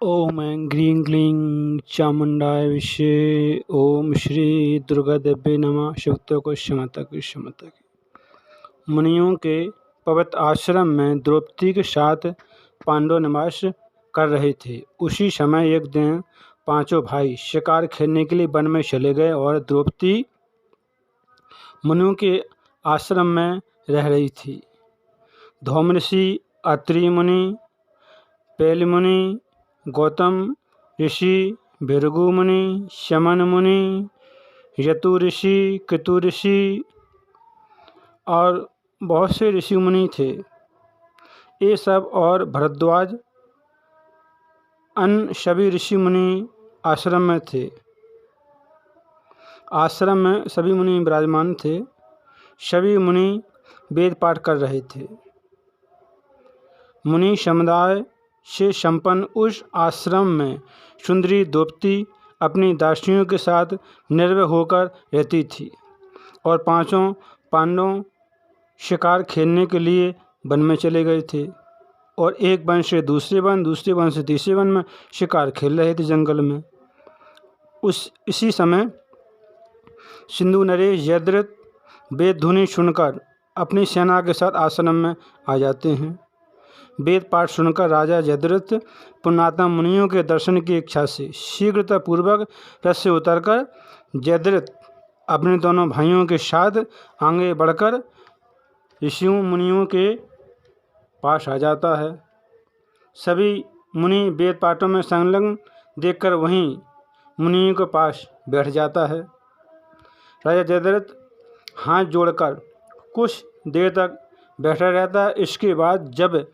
ओम ऐं ग्रीं ग्लीं चामुण्डाय विषे ओम श्री दुर्गा देवी नमः। शिवत्व को क्षमता की क्षमता की। मुनियों के पवित्र आश्रम में द्रौपदी के साथ पांडव निवास कर रहे थे। उसी समय एक दिन पांचों भाई शिकार खेलने के लिए वन में चले गए और द्रौपदी मुनियों के आश्रम में रह रही थी। धौम ऋषि, अत्रि मुनि, पैल मुनि, गौतम ऋषि, भृगु मुनि, शमन मुनि, यतु ऋषि, कृतु ऋषि और बहुत से ऋषि मुनि थे। ये सब और भरद्वाज अन्य सभी ऋषि मुनि आश्रम में थे। आश्रम में सभी मुनि विराजमान थे। सभी मुनि वेद पाठ कर रहे थे। मुनि समुदाय से संपन्न उस आश्रम में सुंदरी द्रौपदी अपनी दासियों के साथ निर्भय होकर रहती थी और पांचों पांडव शिकार खेलने के लिए वन में चले गए थे और एक वन से दूसरे वन से तीसरे वन में शिकार खेल रहे थे जंगल में। इसी समय सिंधु नरेश जयद्रथ वेद ध्वनि सुनकर अपनी सेना के साथ आश्रम में आ जाते हैं। वेद पाठ सुनकर राजा जयद्रथ पुण्यात्मा मुनियों के दर्शन की इच्छा से शीघ्रतापूर्वक रथ से उतरकर जयद्रथ अपने दोनों भाइयों के साथ आगे बढ़कर ऋषियों मुनियों के पास आ जाता है। सभी मुनि वेद पाठों में संलग्न देखकर वहीं मुनियों के पास बैठ जाता है। राजा जयद्रथ हाथ जोड़कर कुछ देर तक बैठा रहता है। इसके बाद जब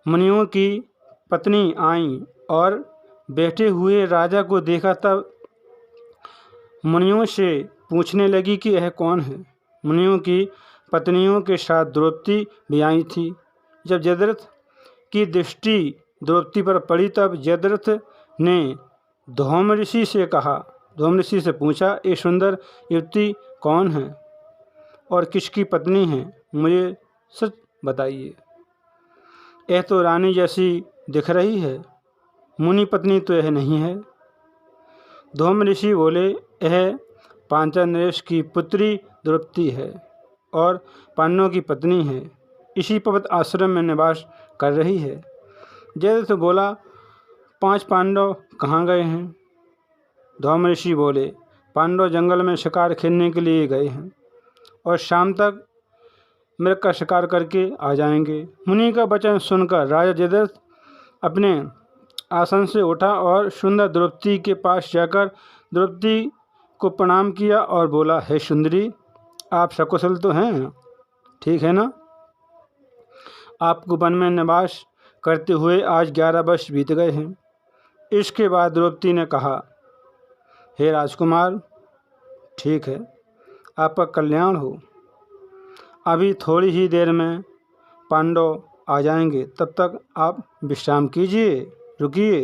मुनियों की पत्नी आई और बैठे हुए राजा को देखा तब मुनियों से पूछने लगी कि यह कौन है। मुनियों की पत्नियों के साथ द्रौपदी भी आई थी। जब जयद्रथ की दृष्टि द्रौपदी पर पड़ी तब जयद्रथ ने धौम ऋषि से पूछा, ये सुंदर युवती कौन है और किसकी पत्नी है, मुझे सच बताइए। यह तो रानी जैसी दिख रही है, मुनि पत्नी तो यह नहीं है। धौम ऋषि बोले, यह पांचाल नरेश की पुत्री द्रौपदी है और पांडवों की पत्नी है। इसी पवित्र आश्रम में निवास कर रही है। जयद्रथ बोला, 5 पांडव कहाँ गए हैं? धौम ऋषि बोले, पांडव जंगल में शिकार खेलने के लिए गए हैं और शाम तक मृग का शिकार करके आ जाएंगे। मुनि का वचन सुनकर राजा जयद्रथ अपने आसन से उठा और सुंदर द्रौपदी के पास जाकर द्रौपदी को प्रणाम किया और बोला, हे सुंदरी, आप सकुशल तो हैं, ठीक है ना? आपको वन में निवास करते हुए आज 11 वर्ष बीत गए हैं। इसके बाद द्रौपदी ने कहा, हे राजकुमार, ठीक है, आपका कल्याण हो। अभी थोड़ी ही देर में पांडव आ जाएंगे, तब तक आप विश्राम कीजिए, रुकिए।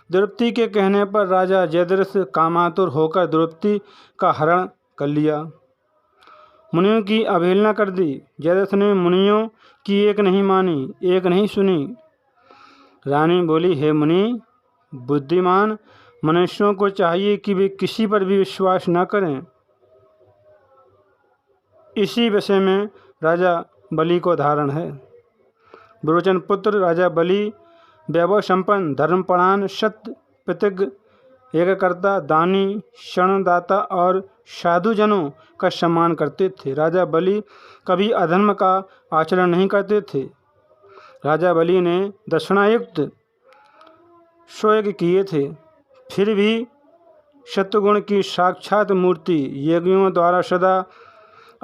द्रौपदी के कहने पर राजा जयद्रथ कामातुर होकर द्रौपदी का हरण कर लिया। मुनियों की अवहेलना कर दी। जयद्रथ ने मुनियों की एक नहीं मानी, एक नहीं सुनी। रानी बोली, हे मुनि, बुद्धिमान मनुष्यों को चाहिए कि वे किसी पर भी विश्वास न करें। इसी विषय में राजा बलि को धारण है। विरोचन पुत्र राजा बलि वैभव संपन्न, धर्मपरायण, सत्य प्रतिज्ञ, यज्ञकर्ता, दानी, शरणदाता और साधुजनों का सम्मान करते थे। राजा बलि कभी अधर्म का आचरण नहीं करते थे। राजा बलि ने दक्षिणायुक्त स्वयज्ञ किए थे, फिर भी सत्वगुण की साक्षात मूर्ति, यज्ञों द्वारा सदा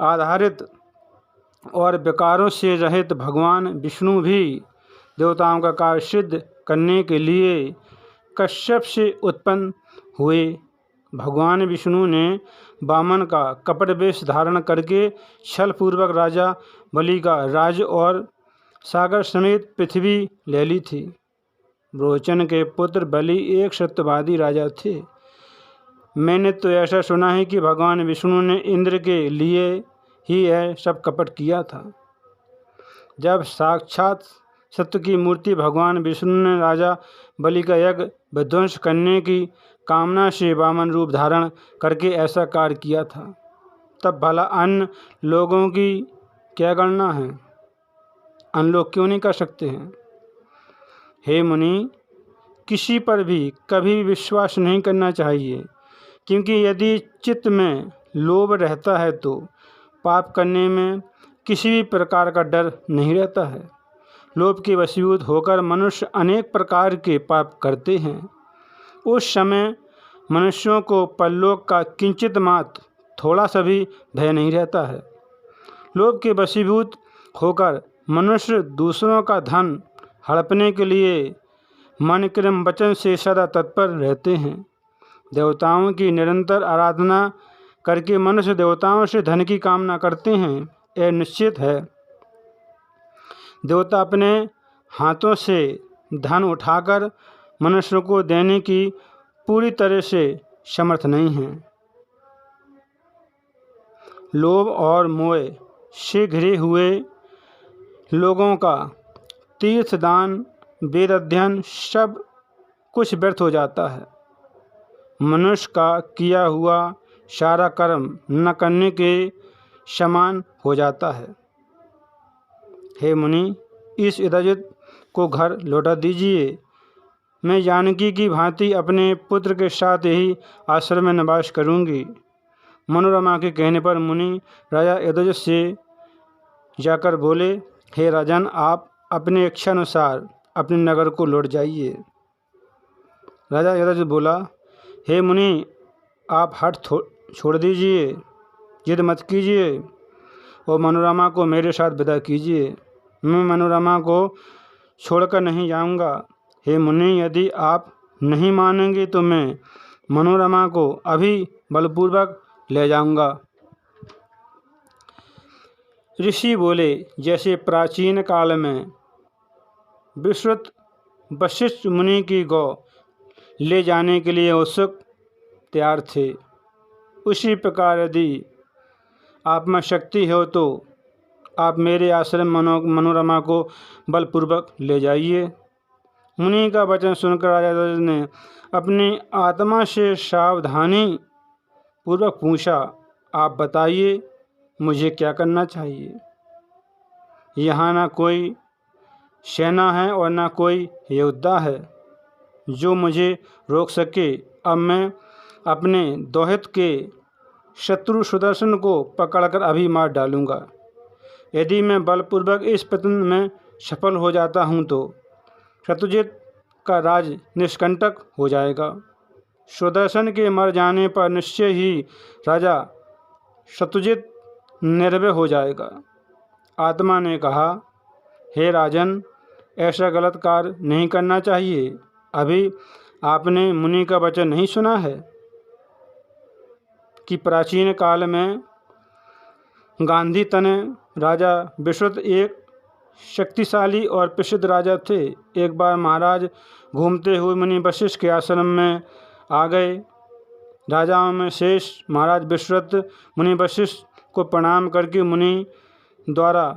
आधारित और विकारों से रहित भगवान विष्णु भी देवताओं का कार्य सिद्ध करने के लिए कश्यप से उत्पन्न हुए। भगवान विष्णु ने वामन का कपट वेश धारण करके छलपूर्वक राजा बलि का राज्य और सागर समेत पृथ्वी ले ली थी। विरोचन के पुत्र बलि एक सत्यवादी राजा थे। मैंने तो ऐसा सुना है कि भगवान विष्णु ने इंद्र के लिए ही यह सब कपट किया था। जब साक्षात सत्य की मूर्ति भगवान विष्णु ने राजा बलि का यज्ञ विध्वंस करने की कामना से वामन रूप धारण करके ऐसा कार्य किया था। तब भला अन्य लोगों की क्या गणना है? अन्य लोग क्यों नहीं कर सकते हैं? हे मुनि, किसी पर भी कभी भी विश्वास नहीं करना चाहिए, क्योंकि यदि चित्त में लोभ रहता है तो पाप करने में किसी भी प्रकार का डर नहीं रहता है। लोभ के वशीभूत होकर मनुष्य अनेक प्रकार के पाप करते हैं। उस समय मनुष्यों को परलोक का किंचित मात्र थोड़ा सा भी भय नहीं रहता है। लोभ के वशीभूत होकर मनुष्य दूसरों का धन हड़पने के लिए मन क्रम वचन से सदा तत्पर रहते हैं। देवताओं की निरंतर आराधना करके मनुष्य देवताओं से धन की कामना करते हैं। यह निश्चित है, देवता अपने हाथों से धन उठाकर मनुष्य को देने की पूरी तरह से समर्थ नहीं हैं। लोभ और मोह से घिरे हुए लोगों का तीर्थ दान, वेद अध्ययन सब कुछ व्यर्थ हो जाता है। मनुष्य का किया हुआ सारा कर्म न करने के समान हो जाता है। हे मुनि, इस इंद्रजित को घर लौटा दीजिए। मैं जानकी की भांति अपने पुत्र के साथ यही आश्रम में निवास करूंगी। मनोरमा के कहने पर मुनि राजा इंद्रजित से जाकर बोले, हे राजन, आप अपने इच्छा अनुसार अपने नगर को लौट जाइए। राजा इंद्रजित बोला, हे मुनि, आप हठ छोड़ दीजिए, जिद मत कीजिए और मनोरमा को मेरे साथ विदा कीजिए। मैं मनोरमा को छोड़कर नहीं जाऊंगा। हे मुनि, यदि आप नहीं मानेंगे तो मैं मनोरमा को अभी बलपूर्वक ले जाऊंगा। ऋषि बोले, जैसे प्राचीन काल में विश्रुत वशिष्ठ मुनि की गौ ले जाने के लिए उत्सुक तैयार थे, उसी प्रकार यदि आप में शक्ति हो तो आप मेरे आश्रम मनोरमा को बलपूर्वक ले जाइए। मुनि का वचन सुनकर राजा दशरथ ने अपनी आत्मा से सावधानी पूर्वक पूछा, आप बताइए, मुझे क्या करना चाहिए? यहाँ ना कोई सेना है और ना कोई योद्धा है जो मुझे रोक सके। अब मैं अपने दोहित के शत्रु सुदर्शन को पकड़कर अभी मार डालूंगा। यदि मैं बलपूर्वक इस प्रयत्न में सफल हो जाता हूँ तो शत्रुजित का राज निष्कंटक हो जाएगा। सुदर्शन के मर जाने पर निश्चय ही राजा शत्रुजित निर्भय हो जाएगा। आत्मा ने कहा, हे राजन, ऐसा गलत कार्य नहीं करना चाहिए। अभी आपने मुनि का वचन नहीं सुना है कि प्राचीन काल में गांधी तने राजा विश्रुत एक शक्तिशाली और प्रसिद्ध राजा थे। एक बार महाराज घूमते हुए मुनि वशिष्ठ के आश्रम में आ गए। राजाओं में शेष महाराज विश्रुत मुनि वशिष्ठ को प्रणाम करके मुनि द्वारा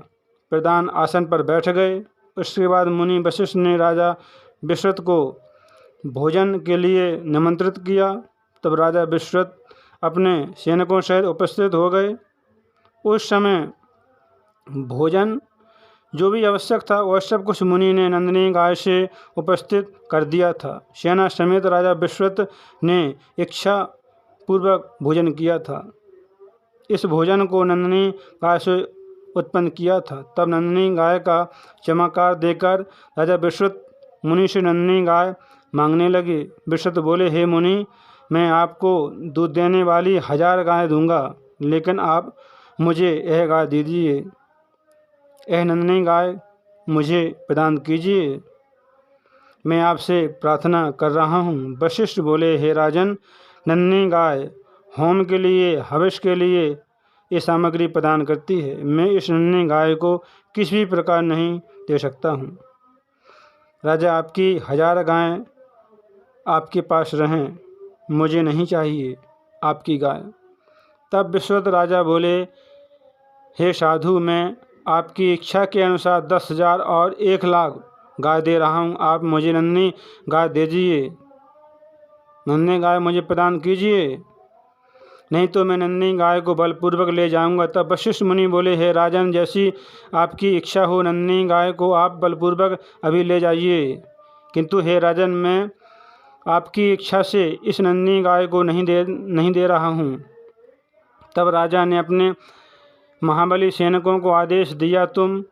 प्रदान आसन पर बैठ गए। उसके बाद मुनि वशिष्ठ ने राजा विश्रुत को भोजन के लिए निमंत्रित किया। तब राजा विश्रुत अपने सैनिकों सहित उपस्थित हो गए। उस समय भोजन जो भी आवश्यक था वह सब कुछ मुनि ने नंदिनी गाय से उपस्थित कर दिया था। सेना समेत राजा विश्रुत ने इच्छा पूर्वक भोजन किया था। इस भोजन को नंदिनी गाय से उत्पन्न किया था। तब नंदिनी गाय का चमत्कार देखकर राजा विश्रुत मुनि से नंदिनी गाय मांगने लगे। विश्रुत बोले, हे मुनि, मैं आपको दूध देने वाली 1000 गायें दूंगा, लेकिन आप मुझे यह गाय दीजिए। यह नंदिनी गाय मुझे प्रदान कीजिए, मैं आपसे प्रार्थना कर रहा हूँ। वशिष्ठ बोले, हे राजन, नंदिनी गाय होम के लिए, हविष के लिए ये सामग्री प्रदान करती है। मैं इस नन्ही गाय को किसी भी प्रकार नहीं दे सकता हूँ। राजा, आपकी 1000 गायें आपके पास रहें, मुझे नहीं चाहिए आपकी गाय। तब विश्रुत राजा बोले, हे साधु, मैं आपकी इच्छा के अनुसार 10,000 और 1,00,000 गाय दे रहा हूँ। आप मुझे नन्ही गाय दे दीजिए, नन्ही गाय मुझे प्रदान कीजिए, नहीं तो मैं नन्ही गाय को बलपूर्वक ले जाऊंगा। तब वशिष्ठ मुनि बोले, हे राजन, जैसी आपकी इच्छा हो, नन्ही गाय को आप बलपूर्वक अभी ले जाइए, किंतु हे राजन, मैं आपकी इच्छा से इस नन्ही गाय को नहीं दे रहा हूँ। तब राजा ने अपने महाबली सैनिकों को आदेश दिया, तुम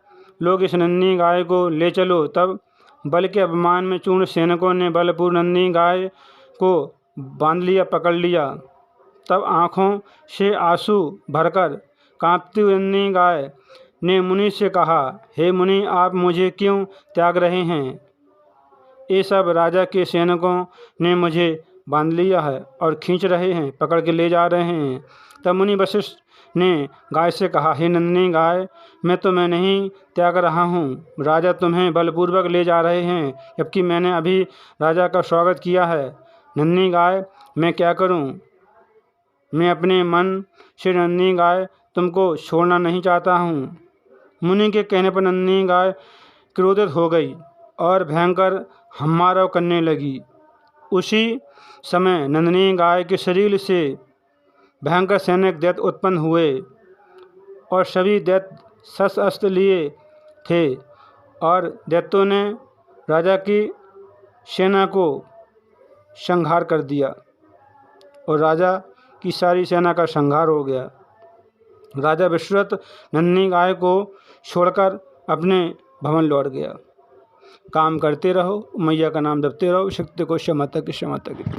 लोग इस नन्ही गाय को ले चलो। तब बल के अभिमान में चूर्ण सैनिकों ने बलपूर्वक नन्ही गाय को बांध लिया, पकड़ लिया। तब आँखों से आंसू भरकर कांपती हुई नन्ही गाय ने मुनि से कहा, हे मुनि, आप मुझे क्यों त्याग रहे हैं? ये सब राजा के सैनिकों ने मुझे बांध लिया है और खींच रहे हैं, पकड़ के ले जा रहे हैं। तब मुनि वशिष्ठ ने गाय से कहा, हे नन्ही गाय, मैं तुम्हें नहीं त्याग रहा हूँ। राजा तुम्हें बलपूर्वक ले जा रहे हैं, जबकि मैंने अभी राजा का स्वागत किया है। नन्ही गाय, मैं क्या करूँ? मैं अपने मन से नन्ही गाय तुमको छोड़ना नहीं चाहता हूँ। मुनि के कहने पर नन्ही गाय क्रोधित हो गई और भयंकर हम्मारव करने लगी। उसी समय नन्ही गाय के शरीर से भयंकर सैनिक दैत्य उत्पन्न हुए और सभी दैत्य शस्त्र अस्त्र लिए थे और दैत्यों ने राजा की सेना को संहार कर दिया और राजा की सारी सेना का संहार हो गया। राजा विश्वत नन्ही गाय को छोड़कर अपने भवन लौट गया। काम करते रहो, मैया का नाम जपते रहो। शक्ति को क्षमता की।